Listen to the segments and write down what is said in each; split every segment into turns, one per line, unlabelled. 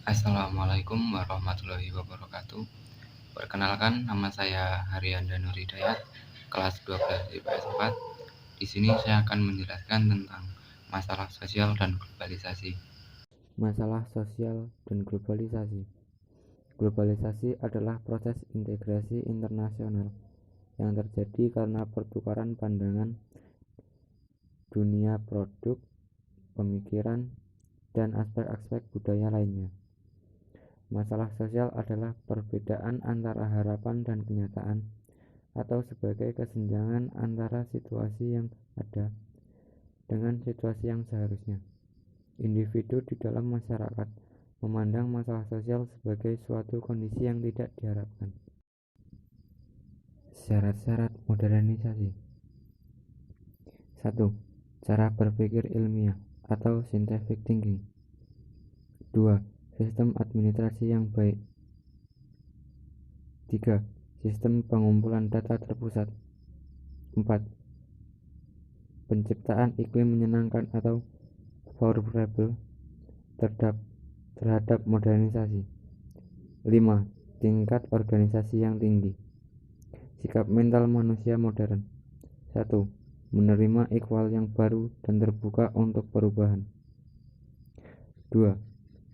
Assalamualaikum warahmatullahi wabarakatuh. Perkenalkan, nama saya Haryanda Nur Hidayat, kelas 12 IPS 4. Di sini saya akan menjelaskan tentang masalah sosial dan globalisasi. Masalah sosial dan globalisasi. Globalisasi adalah proses integrasi internasional yang terjadi karena pertukaran pandangan dunia produk, pemikiran, dan aspek-aspek budaya lainnya. Masalah sosial adalah perbedaan antara harapan dan kenyataan, atau sebagai kesenjangan antara situasi yang ada dengan situasi yang seharusnya. Individu di dalam masyarakat memandang masalah sosial sebagai suatu kondisi yang tidak diharapkan. Syarat-syarat modernisasi. 1. Cara berpikir ilmiah atau scientific thinking. 2. Sistem administrasi yang baik. 3. Sistem pengumpulan data terpusat. 4. Penciptaan iklim menyenangkan atau favorable terhadap modernisasi. 5. Tingkat organisasi yang tinggi. Sikap mental manusia modern. 1. Menerima ikhwal yang baru dan terbuka untuk perubahan. 2.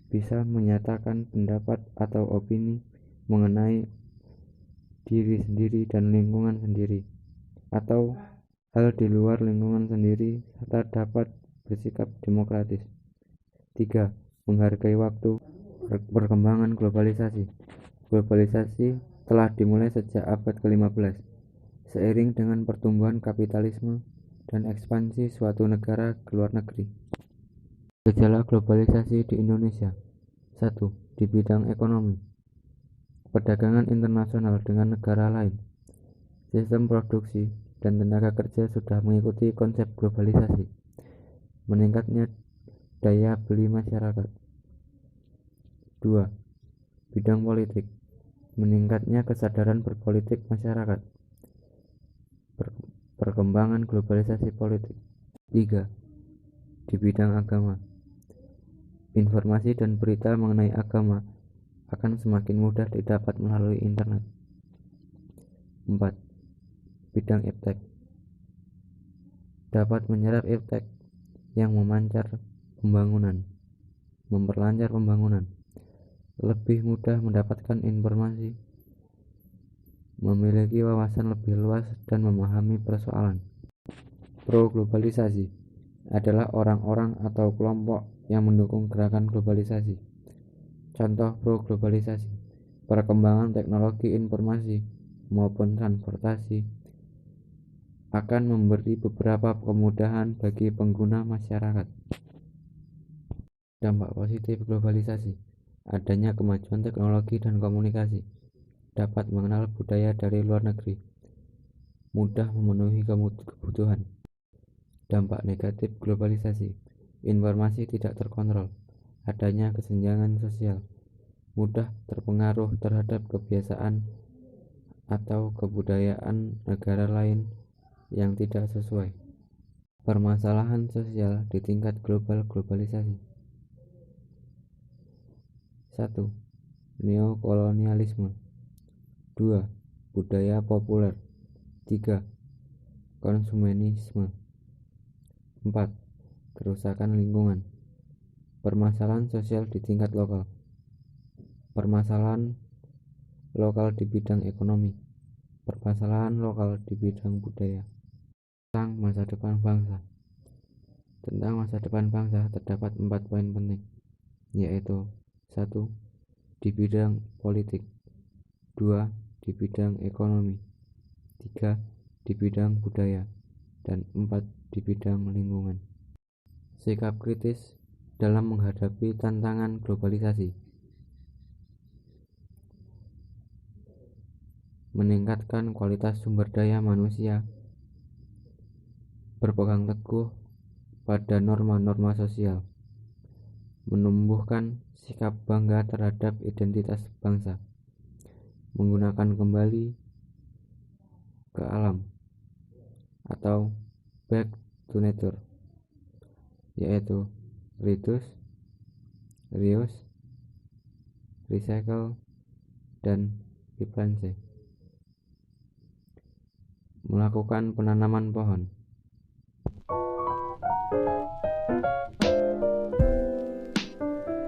Bisa menyatakan pendapat atau opini mengenai diri sendiri dan lingkungan sendiri, atau hal di luar lingkungan sendiri, serta dapat bersikap demokratis. 3. Menghargai waktu. Perkembangan globalisasi. Globalisasi telah dimulai sejak abad ke-15, seiring dengan pertumbuhan kapitalisme dan ekspansi suatu negara ke luar negeri. Gejala globalisasi di Indonesia. 1. Di bidang ekonomi. Perdagangan internasional dengan negara lain. Sistem produksi dan tenaga kerja sudah mengikuti konsep globalisasi. Meningkatnya daya beli masyarakat. 2. Bidang politik. Meningkatnya kesadaran berpolitik masyarakat. Perkembangan globalisasi politik. 3. Di bidang agama. Informasi dan berita mengenai agama akan semakin mudah didapat melalui internet. 4. Bidang iptek. Dapat menyerap iptek yang memperlancar pembangunan, lebih mudah mendapatkan informasi, memiliki wawasan lebih luas, dan memahami persoalan. Pro-globalisasi adalah orang-orang atau kelompok yang mendukung gerakan globalisasi. Contoh pro-globalisasi: perkembangan teknologi informasi maupun transportasi akan memberi beberapa kemudahan bagi pengguna masyarakat. Dampak positif globalisasi: adanya kemajuan teknologi dan komunikasi, dapat mengenal budaya dari luar negeri, mudah memenuhi kebutuhan. Dampak negatif globalisasi: informasi tidak terkontrol, adanya kesenjangan sosial, mudah terpengaruh terhadap kebiasaan atau kebudayaan negara lain yang tidak sesuai. Permasalahan sosial di tingkat global globalisasi. 1. Neokolonialisme. 2. Budaya populer. 3. Konsumenisme. 4. Kerusakan lingkungan. Permasalahan sosial di tingkat lokal. Permasalahan lokal di bidang ekonomi. Permasalahan lokal di bidang budaya. Tentang masa depan bangsa. Tentang masa depan bangsa terdapat 4 poin penting, yaitu: 1. Di bidang politik. 2. Di bidang ekonomi. 3. Di bidang budaya. Dan 4. Di bidang lingkungan. Sikap kritis dalam menghadapi tantangan globalisasi. Meningkatkan kualitas sumber daya manusia, berpegang teguh pada norma-norma sosial, menumbuhkan sikap bangga terhadap identitas bangsa, menggunakan kembali ke alam atau back to nature, yaitu reduce, reuse, recycle, dan replantse. Melakukan penanaman pohon.